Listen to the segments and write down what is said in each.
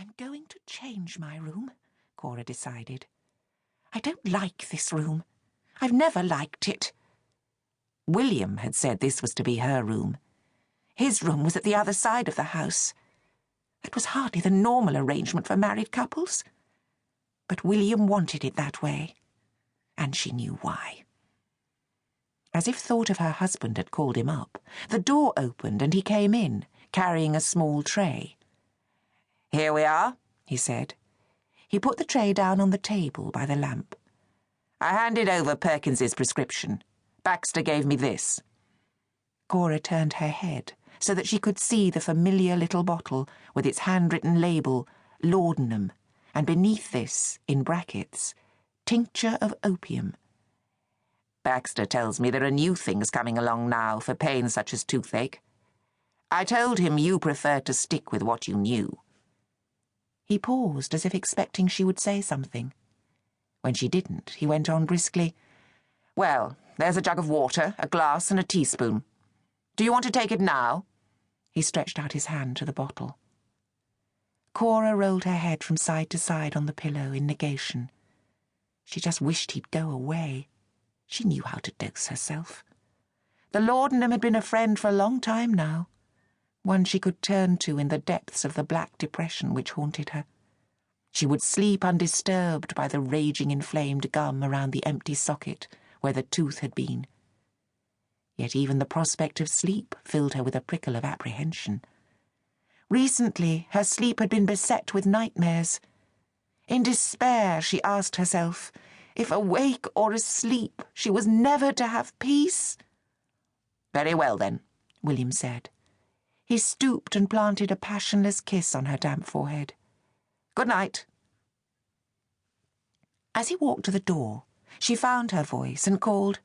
I'm going to change my room, Cora decided. I don't like this room. I've never liked it. William had said this was to be her room. His room was at the other side of the house. That was hardly the normal arrangement for married couples. But William wanted it that way, and she knew why. As if thought of her husband had called him up, the door opened and he came in, carrying a small tray. "Here we are," he said. He put the tray down on the table by the lamp. "I handed over Perkins's prescription. Baxter gave me this." Cora turned her head so that she could see the familiar little bottle with its handwritten label, Laudanum, and beneath this, in brackets, Tincture of Opium. "Baxter tells me there are new things coming along now for pain such as toothache. I told him you preferred to stick with what you knew." He paused as if expecting she would say something. When she didn't, he went on briskly, "Well, there's a jug of water, a glass and a teaspoon. Do you want to take it now?" He stretched out his hand to the bottle. Cora rolled her head from side to side on the pillow in negation. She just wished he'd go away. She knew how to dose herself. The laudanum had been a friend for a long time now, one she could turn to in the depths of the black depression which haunted her. She would sleep undisturbed by the raging inflamed gum around the empty socket where the tooth had been. Yet even the prospect of sleep filled her with a prickle of apprehension. Recently her sleep had been beset with nightmares. In despair she asked herself, if awake or asleep, she was never to have peace. "Very well, then," William said. He stooped and planted a passionless kiss on her damp forehead. "Good night." As he walked to the door, she found her voice and called,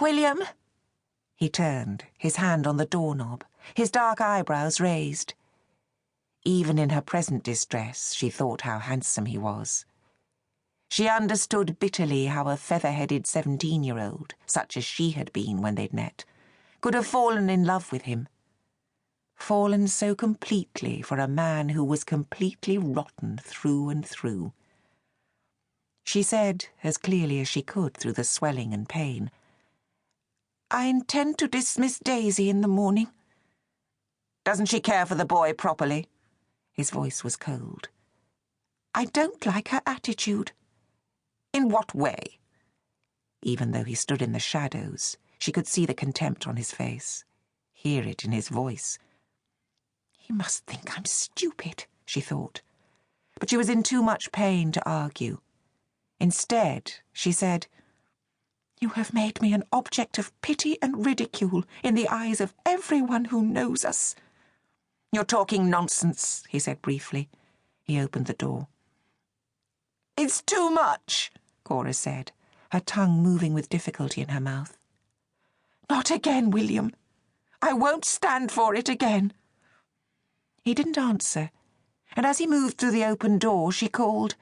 "William!" He turned, his hand on the doorknob, his dark eyebrows raised. Even in her present distress, she thought how handsome he was. She understood bitterly how a feather-headed 17-year-old, such as she had been when they'd met, could have fallen in love with him. Fallen so completely for a man who was completely rotten through and through. She said, as clearly as she could through the swelling and pain, "I intend to dismiss Daisy in the morning." "Doesn't she care for the boy properly?" His voice was cold. "I don't like her attitude." "In what way?" Even though he stood in the shadows, she could see the contempt on his face, hear it in his voice. He must think I'm stupid, she thought. But she was in too much pain to argue. Instead, she said, "You have made me an object of pity and ridicule in the eyes of everyone who knows us." "You're talking nonsense," he said briefly. He opened the door. "It's too much," Cora said, her tongue moving with difficulty in her mouth. "Not again, William. I won't stand for it again." He didn't answer, and as he moved through the open door, she called,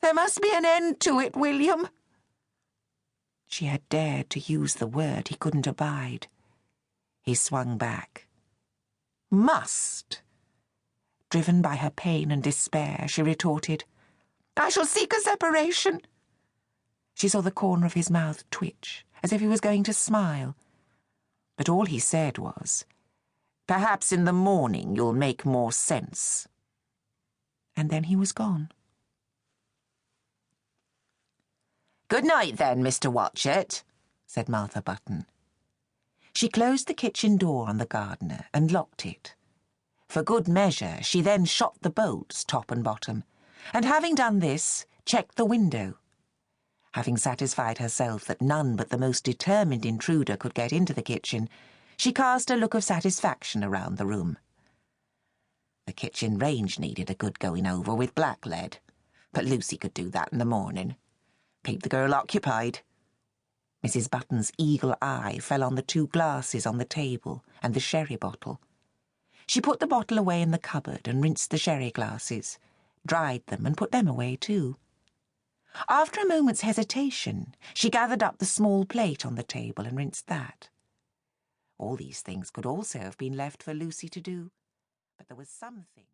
"There must be an end to it, William." She had dared to use the word he couldn't abide. He swung back. "Must?" Driven by her pain and despair, she retorted, "I shall seek a separation." She saw the corner of his mouth twitch, as if he was going to smile. But all he said was, "Perhaps in the morning you'll make more sense." And then he was gone. "Good night, then, Mr. Watchett," said Martha Button. She closed the kitchen door on the gardener and locked it. For good measure, she then shot the bolts top and bottom, and having done this, checked the window. Having satisfied herself that none but the most determined intruder could get into the kitchen, she cast a look of satisfaction around the room. The kitchen range needed a good going over with blacklead, but Lucy could do that in the morning. Keep the girl occupied. Mrs. Button's eagle eye fell on the 2 glasses on the table and the sherry bottle. She put the bottle away in the cupboard and rinsed the sherry glasses, dried them and put them away too. After a moment's hesitation, she gathered up the small plate on the table and rinsed that. All these things could also have been left for Lucy to do, but there was something...